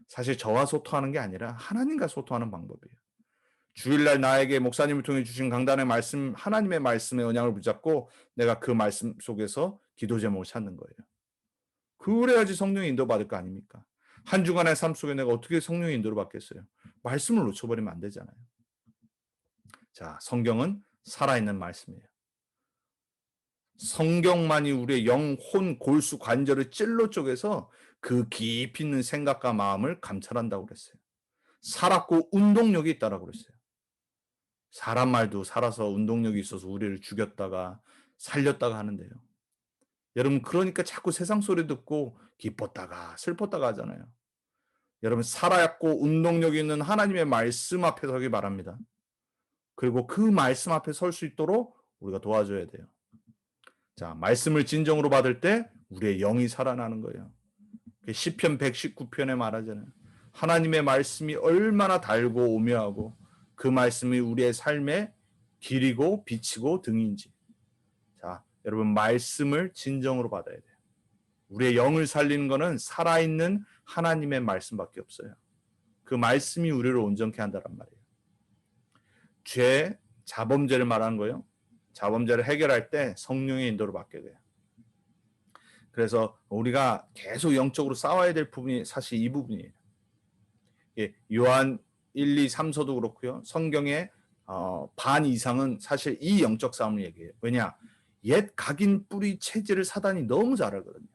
사실 저와 소통하는 게 아니라 하나님과 소통하는 방법이에요. 주일날 나에게 목사님을 통해 주신 강단의 말씀, 하나님의 말씀의 언약을 붙잡고 내가 그 말씀 속에서 기도 제목을 찾는 거예요. 그래야지 성령의 인도 받을 거 아닙니까? 한 주간의 삶 속에 내가 어떻게 성령의 인도를 받겠어요? 말씀을 놓쳐버리면 안 되잖아요. 자, 성경은 살아있는 말씀이에요. 성경만이 우리의 영혼, 골수, 관절을 찔러 쪼개서 그 깊이 있는 생각과 마음을 감찰한다고 그랬어요. 살았고 운동력이 있다라고 그랬어요. 사람 말도 살아서 운동력이 있어서 우리를 죽였다가 살렸다가 하는데요. 여러분 그러니까 자꾸 세상 소리 듣고 기뻤다가 슬펐다가 하잖아요. 여러분 살아있고 운동력 있는 하나님의 말씀 앞에 서기 바랍니다. 그리고 그 말씀 앞에 설 수 있도록 우리가 도와줘야 돼요. 자, 말씀을 진정으로 받을 때 우리의 영이 살아나는 거예요. 시편 119편에 말하잖아요. 하나님의 말씀이 얼마나 달고 오묘하고 그 말씀이 우리의 삶의 길이고 빛이고 등인지. 자, 여러분 말씀을 진정으로 받아야 돼요. 우리의 영을 살리는 것은 살아있는 하나님의 말씀밖에 없어요. 그 말씀이 우리를 온전케 한다란 말이에요. 죄, 자범죄를 말하는 거예요. 자범죄를 해결할 때 성령의 인도를 받게 돼요. 그래서 우리가 계속 영적으로 싸워야 될 부분이 사실 이 부분이에요. 요한 1, 2, 3서도 그렇고요. 성경의 반 이상은 사실 이 영적 싸움을 얘기해요. 왜냐? 옛 각인 뿌리 체질을 사단이 너무 잘 알거든요.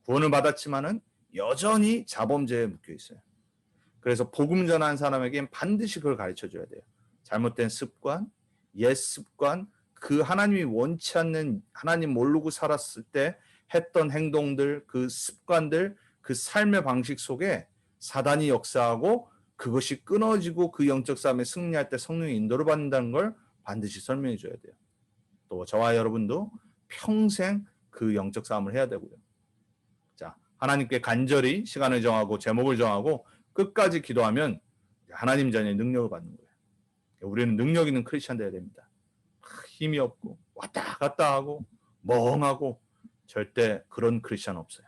구원을 받았지만은 여전히 자범죄에 묶여 있어요. 그래서 복음 전하는 사람에겐 반드시 그걸 가르쳐줘야 돼요. 잘못된 습관, 옛 습관, 그 하나님이 원치 않는 하나님 모르고 살았을 때 했던 행동들, 그 습관들, 그 삶의 방식 속에 사단이 역사하고 그것이 끊어지고 그 영적 싸움에 승리할 때 성령의 인도를 받는다는 걸 반드시 설명해 줘야 돼요. 또 저와 여러분도 평생 그 영적 싸움을 해야 되고요. 자, 하나님께 간절히 시간을 정하고 제목을 정하고 끝까지 기도하면 하나님 자녀의 능력을 받는 거예요. 우리는 능력 있는 크리스찬 돼야 됩니다. 힘이 없고 왔다 갔다 하고 멍하고 절대 그런 크리스찬 없어요.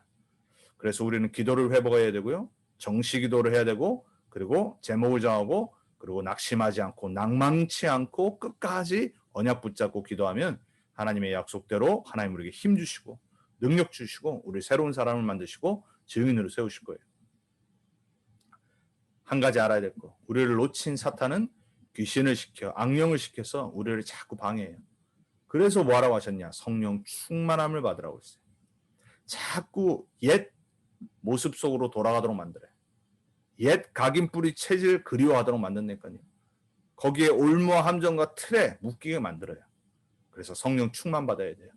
그래서 우리는 기도를 회복해야 되고요. 정시 기도를 해야 되고 그리고 제목을 정하고 그리고 낙심하지 않고 낭망치 않고 끝까지 언약 붙잡고 기도하면 하나님의 약속대로 하나님 우리에게 힘 주시고 능력 주시고 우리 새로운 사람을 만드시고 증인으로 세우실 거예요. 한 가지 알아야 될 거. 우리를 놓친 사탄은 귀신을 시켜 악령을 시켜서 우리를 자꾸 방해해요. 그래서 뭐하라고 하셨냐? 성령 충만함을 받으라고 했어요. 자꾸 옛 모습 속으로 돌아가도록 만들어요. 옛 각인뿌리 체질 그리워하도록 만든다니까요. 거기에 올무와 함정과 틀에 묶이게 만들어요. 그래서 성령 충만 받아야 돼요.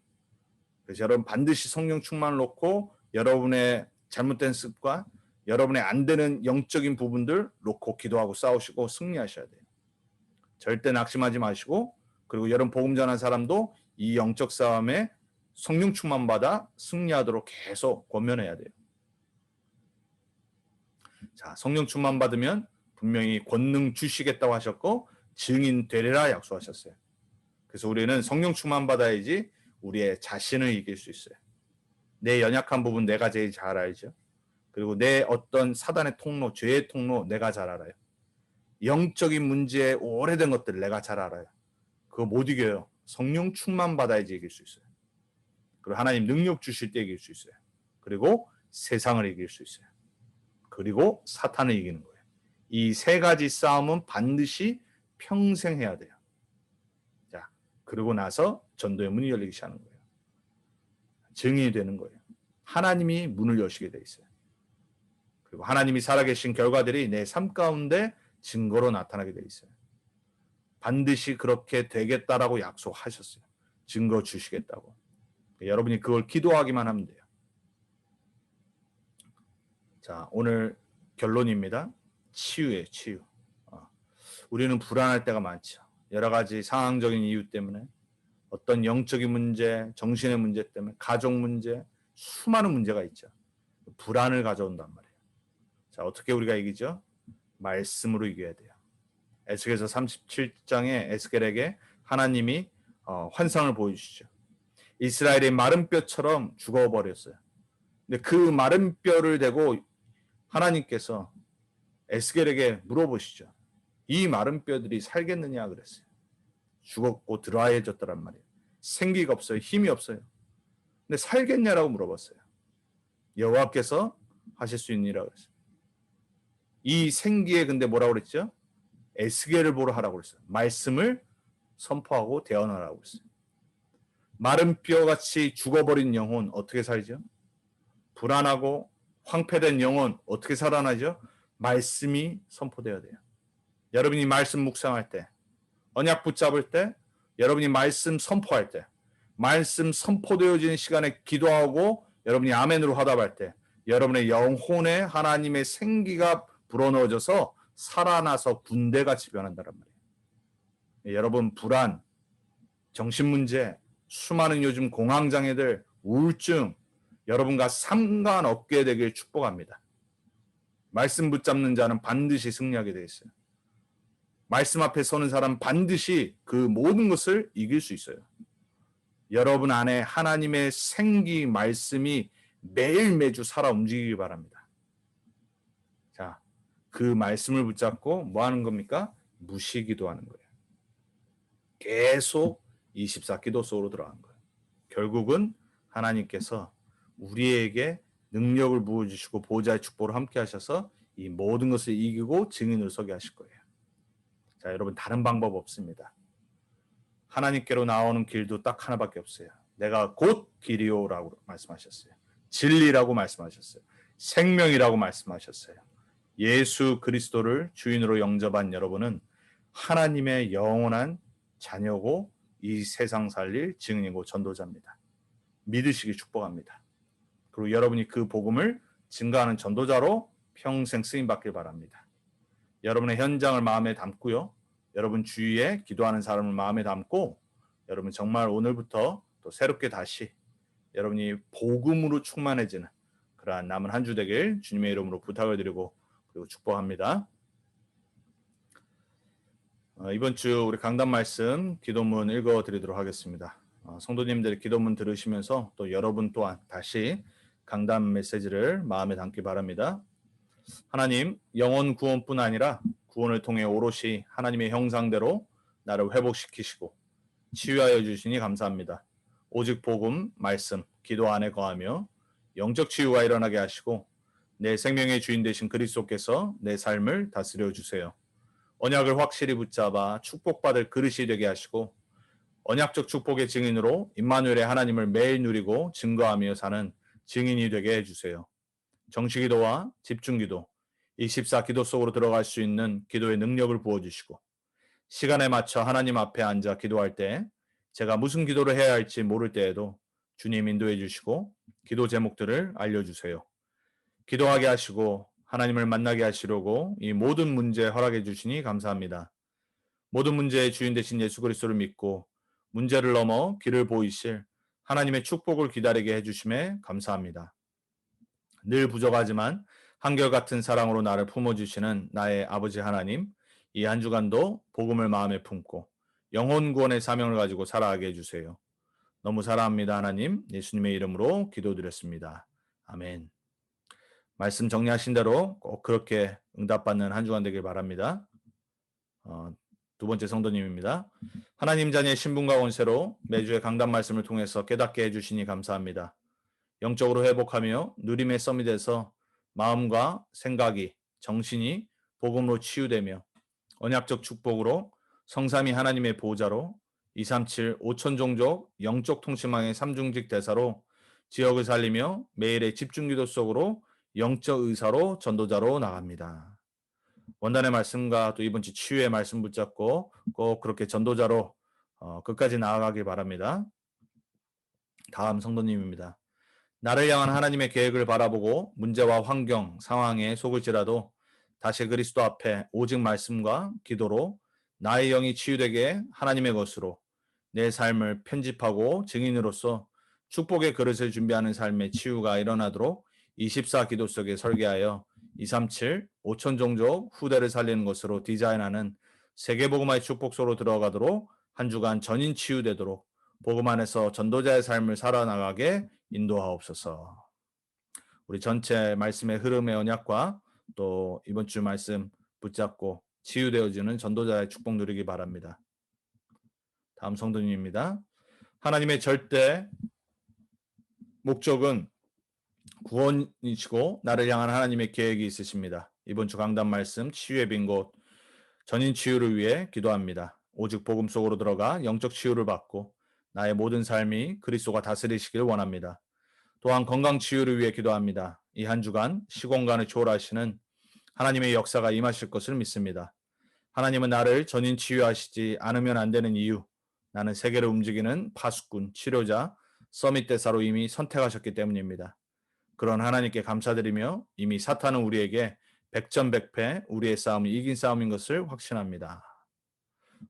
그래서 여러분 반드시 성령 충만을 놓고 여러분의 잘못된 습관, 여러분의 안 되는 영적인 부분들 놓고 기도하고 싸우시고 승리하셔야 돼요. 절대 낙심하지 마시고 그리고 여러분 복음 전한 사람도 이 영적 싸움에 성령 충만 받아 승리하도록 계속 권면해야 돼요. 자, 성령 충만 받으면 분명히 권능 주시겠다고 하셨고 증인 되리라 약속하셨어요. 그래서 우리는 성령 충만 받아야지 우리의 자신을 이길 수 있어요. 내 연약한 부분 내가 제일 잘 알죠. 그리고 내 어떤 사단의 통로, 죄의 통로 내가 잘 알아요. 영적인 문제에 오래된 것들 내가 잘 알아요. 그거 못 이겨요. 성령 충만 받아야지 이길 수 있어요. 그리고 하나님 능력 주실 때 이길 수 있어요. 그리고 세상을 이길 수 있어요. 그리고 사탄을 이기는 거예요. 이 세 가지 싸움은 반드시 평생 해야 돼요. 자, 그러고 나서 전도의 문이 열리기 시작하는 거예요. 증인이 되는 거예요. 하나님이 문을 여시게 돼 있어요. 그리고 하나님이 살아계신 결과들이 내 삶 가운데 증거로 나타나게 돼 있어요. 반드시 그렇게 되겠다라고 약속하셨어요. 증거 주시겠다고. 여러분이 그걸 기도하기만 하면 돼요. 자, 오늘 결론입니다. 치유예요, 치유. 우리는 불안할 때가 많죠. 여러 가지 상황적인 이유 때문에 어떤 영적인 문제, 정신의 문제 때문에 가족 문제, 수많은 문제가 있죠. 불안을 가져온단 말이에요. 자, 어떻게 우리가 이기죠? 말씀으로 이겨야 돼요. 에스겔서 37장에 에스겔에게 하나님이 환상을 보여주시죠. 이스라엘이 마른 뼈처럼 죽어버렸어요. 근데 그 마른 뼈를 대고 하나님께서 에스겔에게 물어보시죠. 이 마른 뼈들이 살겠느냐 그랬어요. 죽었고 드라이해졌더란 말이에요. 생기가 없어요. 힘이 없어요. 근데 살겠냐라고 물어봤어요. 여호와께서 하실 수 있느니라 그랬어요. 이 생기에 근데 뭐라고 그랬죠? 에스겔을 보러 하라고 그랬어요. 말씀을 선포하고 대언하라고 그랬어요. 마른 뼈같이 죽어버린 영혼 어떻게 살죠? 불안하고 황폐된 영혼 어떻게 살아나죠? 말씀이 선포되어야 돼요. 여러분이 말씀 묵상할 때, 언약 붙잡을 때, 여러분이 말씀 선포할 때, 말씀 선포되어지는 시간에 기도하고 여러분이 아멘으로 화답할 때 여러분의 영혼에 하나님의 생기가 불어넣어져서 살아나서 군대같이 변한다는 말이에요. 여러분 불안, 정신문제, 수많은 요즘 공황장애들, 우울증 여러분과 상관없게 되길 축복합니다. 말씀 붙잡는 자는 반드시 승리하게 되어 있어요. 말씀 앞에 서는 사람 반드시 그 모든 것을 이길 수 있어요. 여러분 안에 하나님의 생기 말씀이 매일 매주 살아 움직이기 바랍니다. 자, 그 말씀을 붙잡고 뭐 하는 겁니까? 무시기도하는 거예요. 계속 24기도 속으로 들어가는 거예요. 결국은 하나님께서 우리에게 능력을 부어주시고 보좌의 축복을 함께 하셔서 이 모든 것을 이기고 증인으로 서게 하실 거예요. 자, 여러분 다른 방법 없습니다. 하나님께로 나오는 길도 딱 하나밖에 없어요. 내가 곧 길이요라고 말씀하셨어요. 진리라고 말씀하셨어요. 생명이라고 말씀하셨어요. 예수 그리스도를 주인으로 영접한 여러분은 하나님의 영원한 자녀고 이 세상 살릴 증인이고 전도자입니다. 믿으시기 축복합니다. 그리고 여러분이 그 복음을 증가하는 전도자로 평생 쓰임받길 바랍니다. 여러분의 현장을 마음에 담고요. 여러분 주위에 기도하는 사람을 마음에 담고 여러분 정말 오늘부터 또 새롭게 다시 여러분이 복음으로 충만해지는 그러한 남은 한 주 되길 주님의 이름으로 부탁을 드리고 그리고 축복합니다. 이번 주 우리 강단 말씀 기도문 읽어드리도록 하겠습니다. 성도님들 기도문 들으시면서 또 여러분 또한 다시 강단 메시지를 마음에 담기 바랍니다. 하나님, 영혼 구원뿐 아니라 구원을 통해 오롯이 하나님의 형상대로 나를 회복시키시고 치유하여 주시니 감사합니다. 오직 복음, 말씀, 기도 안에 거하며 영적 치유가 일어나게 하시고 내 생명의 주인 되신 그리스도께서 내 삶을 다스려 주세요. 언약을 확실히 붙잡아 축복받을 그릇이 되게 하시고 언약적 축복의 증인으로 임마누엘의 하나님을 매일 누리고 증거하며 사는 증인이 되게 해주세요. 정식기도와 집중기도, 24 기도 속으로 들어갈 수 있는 기도의 능력을 부어주시고 시간에 맞춰 하나님 앞에 앉아 기도할 때 제가 무슨 기도를 해야 할지 모를 때에도 주님 인도해 주시고 기도 제목들을 알려주세요. 기도하게 하시고 하나님을 만나게 하시려고 이 모든 문제 허락해 주시니 감사합니다. 모든 문제의 주인 되신 예수 그리스도를 믿고 문제를 넘어 길을 보이실 하나님의 축복을 기다리게 해주심에 감사합니다. 늘 부족하지만 한결같은 사랑으로 나를 품어주시는 나의 아버지 하나님, 이 한 주간도 복음을 마음에 품고 영혼 구원의 사명을 가지고 살아가게 해주세요. 너무 사랑합니다 하나님, 예수님의 이름으로 기도드렸습니다. 아멘. 말씀 정리하신 대로 꼭 그렇게 응답받는 한 주간 되길 바랍니다. 두 번째 성도님입니다. 하나님 자녀의 신분과 권세로 매주의 강단 말씀을 통해서 깨닫게 해주시니 감사합니다. 영적으로 회복하며 누림의 썸이 돼서 마음과 생각이, 정신이 복음으로 치유되며 언약적 축복으로 성삼위 하나님의 보호자로 237 5천종족 영적 통치망의 삼중직 대사로 지역을 살리며 매일의 집중기도 속으로 영적 의사로 전도자로 나갑니다. 원단의 말씀과 또 이번 주 치유의 말씀 붙잡고 꼭 그렇게 전도자로 끝까지 나아가길 바랍니다. 다음 성도님입니다. 나를 향한 하나님의 계획을 바라보고 문제와 환경, 상황에 속을지라도 다시 그리스도 앞에 오직 말씀과 기도로 나의 영이 치유되게 하나님의 것으로 내 삶을 편집하고 증인으로서 축복의 그릇을 준비하는 삶의 치유가 일어나도록 24 기도 속에 설계하여 237 5천종족 후대를 살리는 것으로 디자인하는 세계복음화의 축복소로 들어가도록 한 주간 전인 치유되도록 복음 안에서 전도자의 삶을 살아나가게 인도하옵소서. 우리 전체 말씀의 흐름의 언약과 또 이번 주 말씀 붙잡고 치유되어지는 전도자의 축복 누리기 바랍니다. 다음 성도님입니다. 하나님의 절대 목적은 구원이시고 나를 향한 하나님의 계획이 있으십니다. 이번 주 강단 말씀 치유의 빈 곳 전인 치유를 위해 기도합니다. 오직 복음 속으로 들어가 영적 치유를 받고 나의 모든 삶이 그리스도가 다스리시길 원합니다. 또한 건강 치유를 위해 기도합니다. 이 한 주간 시공간을 초월하시는 하나님의 역사가 임하실 것을 믿습니다. 하나님은 나를 전인 치유하시지 않으면 안 되는 이유, 나는 세계를 움직이는 파수꾼, 치료자, 서밋 대사로 이미 선택하셨기 때문입니다. 그런 하나님께 감사드리며 이미 사탄은 우리에게 백전백패 우리의 싸움이 이긴 싸움인 것을 확신합니다.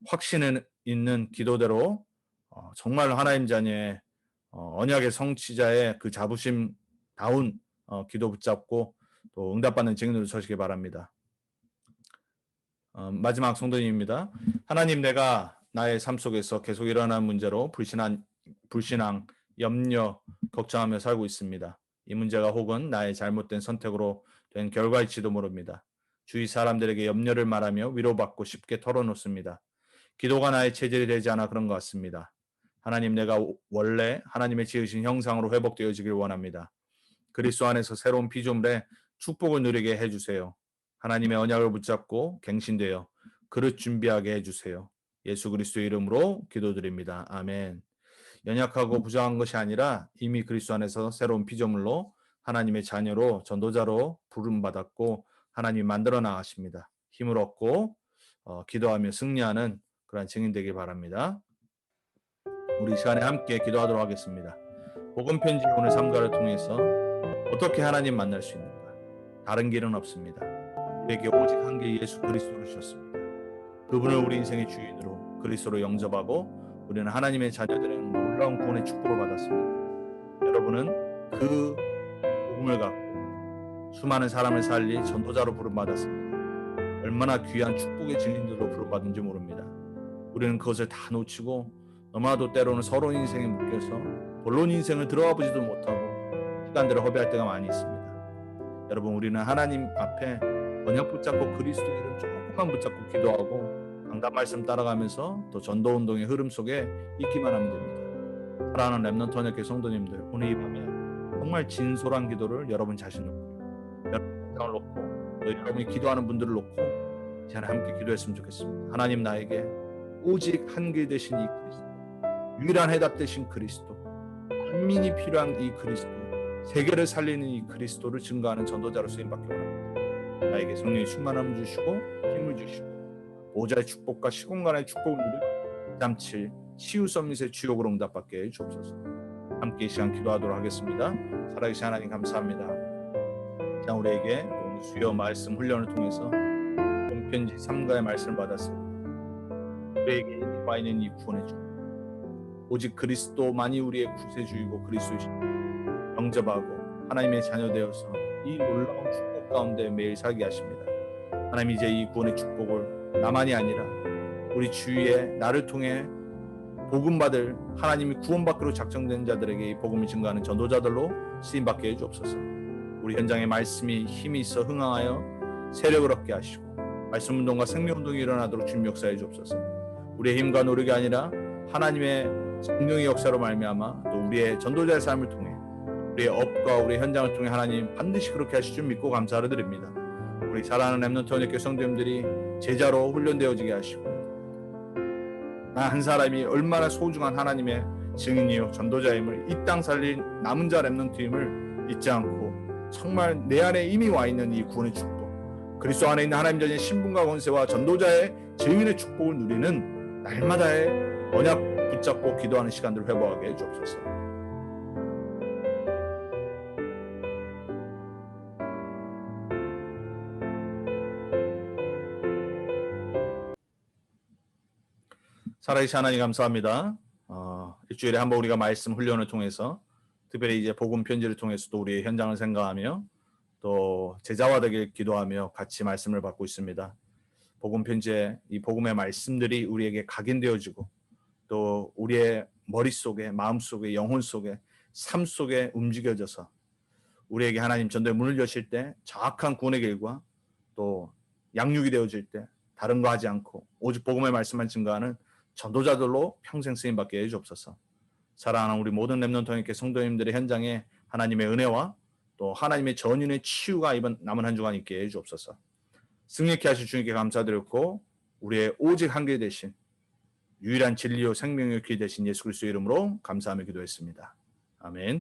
확신 있는 기도대로 정말 하나님 자녀의 언약의 성취자의 그 자부심다운 기도 붙잡고 또 응답받는 증인으로 서시기 바랍니다. 마지막 성도님입니다. 하나님, 내가 나의 삶 속에서 계속 일어나는 문제로 불신앙, 염려, 걱정하며 살고 있습니다. 이 문제가 혹은 나의 잘못된 선택으로 된 결과일지도 모릅니다. 주위 사람들에게 염려를 말하며 위로받고 쉽게 털어놓습니다. 기도가 나의 체질이 되지 않아 그런 것 같습니다. 하나님, 내가 원래 하나님의 지으신 형상으로 회복되어지길 원합니다. 그리스도 안에서 새로운 피조물의 축복을 누리게 해주세요. 하나님의 언약을 붙잡고 갱신되어 그릇 준비하게 해주세요. 예수 그리스도의 이름으로 기도드립니다. 아멘. 연약하고 부정한 것이 아니라 이미 그리스도 안에서 새로운 피조물로 하나님의 자녀로 전도자로 부름받았고 하나님이 만들어 나가십니다. 힘을 얻고 기도하며 승리하는 그런 증인 되길 바랍니다. 우리 시간에 함께 기도하도록 하겠습니다. 복음 편지 오늘 삶가를 통해서 어떻게 하나님 만날 수 있는가? 다른 길은 없습니다. 우리에게 오직 한 길 예수 그리스도를 주셨습니다. 그분을 우리 인생의 주인으로 그리스도로 영접하고 우리는 하나님의 자녀들은 놀라운 구원의 축복을 받았습니다. 여러분은 그 복음을 갖고 수많은 사람을 살릴 전도자로 부름받았습니다. 얼마나 귀한 축복의 증인들로 부름받은지 모릅니다. 우리는 그것을 다 놓치고 너무나도 때로는 서로 인생에 묶여서 본론 인생을 들어가 보지도 못하고 시간들을 허비할 때가 많이 있습니다. 여러분, 우리는 하나님 앞에 언약 붙잡고 그리스도 이름 조금만 붙잡고 기도하고 강단 말씀 따라가면서 또 전도운동의 흐름 속에 있기만 하면 됩니다. 사랑하는 렘넌트 언약교회 성도님들, 오늘 이 밤에 정말 진솔한 기도를 여러분 자신 놓고, 여러분 생각을 놓고, 또 여러분이 기도하는 분들을 놓고 이 시간에 함께 기도했으면 좋겠습니다. 하나님, 나에게 오직 한 길 되신 이 그리스도, 유일한 해답 되신 그리스도, 국민이 필요한 이 그리스도, 세계를 살리는 이 그리스도를 증거하는 전도자로 쓰임받기 원합니다. 나에게 성령의 충만함을 주시고 힘을 주시고 보좌의 축복과 시공간의 축복을 누려 잠칠 치유 서밋의 주역으로 응답받게 해주옵소서. 함께 이 시간 기도하도록 하겠습니다. 살아계신 하나님 감사합니다. 자, 우리에게 오늘 주여 말씀 훈련을 통해서 본편지 3가의 말씀을 받았습니다. 우리에게 임하 있는 이 구원의 주, 오직 그리스도만이 우리의 구세주이고 그리스도이신 영접하고 하나님의 자녀 되어서 이 놀라운 축복 가운데 매일 살게 하십니다. 하나님, 이제 이 구원의 축복을 나만이 아니라 우리 주위에 나를 통해 복음받을 하나님이 구원받기로 작정된 자들에게 이 복음을 증거하는 전도자들로 쓰임받게 해주옵소서. 우리 현장에 말씀이 힘이 있어 흥황하여 세력을 얻게 하시고 말씀운동과 생명운동이 일어나도록 주님 역사해 주옵소서. 우리의 힘과 노력이 아니라 하나님의 성령의 역사로 말미암아 또 우리의 전도자의 삶을 통해 우리의 업과 우리의 현장을 통해 하나님 반드시 그렇게 하실 줄 믿고 감사를 드립니다. 우리 사랑하는 렘넌트 언약교회 성도님들이 제자로 훈련되어지게 하시고 나 한 사람이 얼마나 소중한 하나님의 증인이요 전도자임을 이 땅 살린 남은 자 렘넌트임을 잊지 않고 정말 내 안에 이미 와 있는 이 구원의 축복, 그리스도 안에 있는 하나님 자녀의 신분과 권세와 전도자의 증인의 축복을 누리는 날마다의 언약 붙잡고 기도하는 시간들을 회복하게 해주옵소서. 살아계신 하나님 감사합니다. 일주일에 한 번 우리가 말씀 훈련을 통해서 특별히 이제 복음 편지를 통해서 또 우리의 현장을 생각하며 또 제자화 되길 기도하며 같이 말씀을 받고 있습니다. 복음 편지의 이 복음의 말씀들이 우리에게 각인되어지고 또 우리의 머릿속에, 마음속에, 영혼 속에, 삶 속에 움직여져서 우리에게 하나님 전도의 문을 여실 때 정확한 구원의 길과 또 양육이 되어질 때 다른 거 하지 않고 오직 복음의 말씀만 증거하는 전도자들로 평생 쓰임받게 해주옵소서. 사랑하는 우리 모든 렘넌트 형님께 성도님들의 현장에 하나님의 은혜와 또 하나님의 전인의 치유가 이번 남은 한 주간 있게 해주옵소서. 승리케 하실 주님께 감사드렸고 우리의 오직 한 길 되신 유일한 진리요 생명의 길 되신 예수 그리스도의 이름으로 감사하며 기도했습니다. 아멘.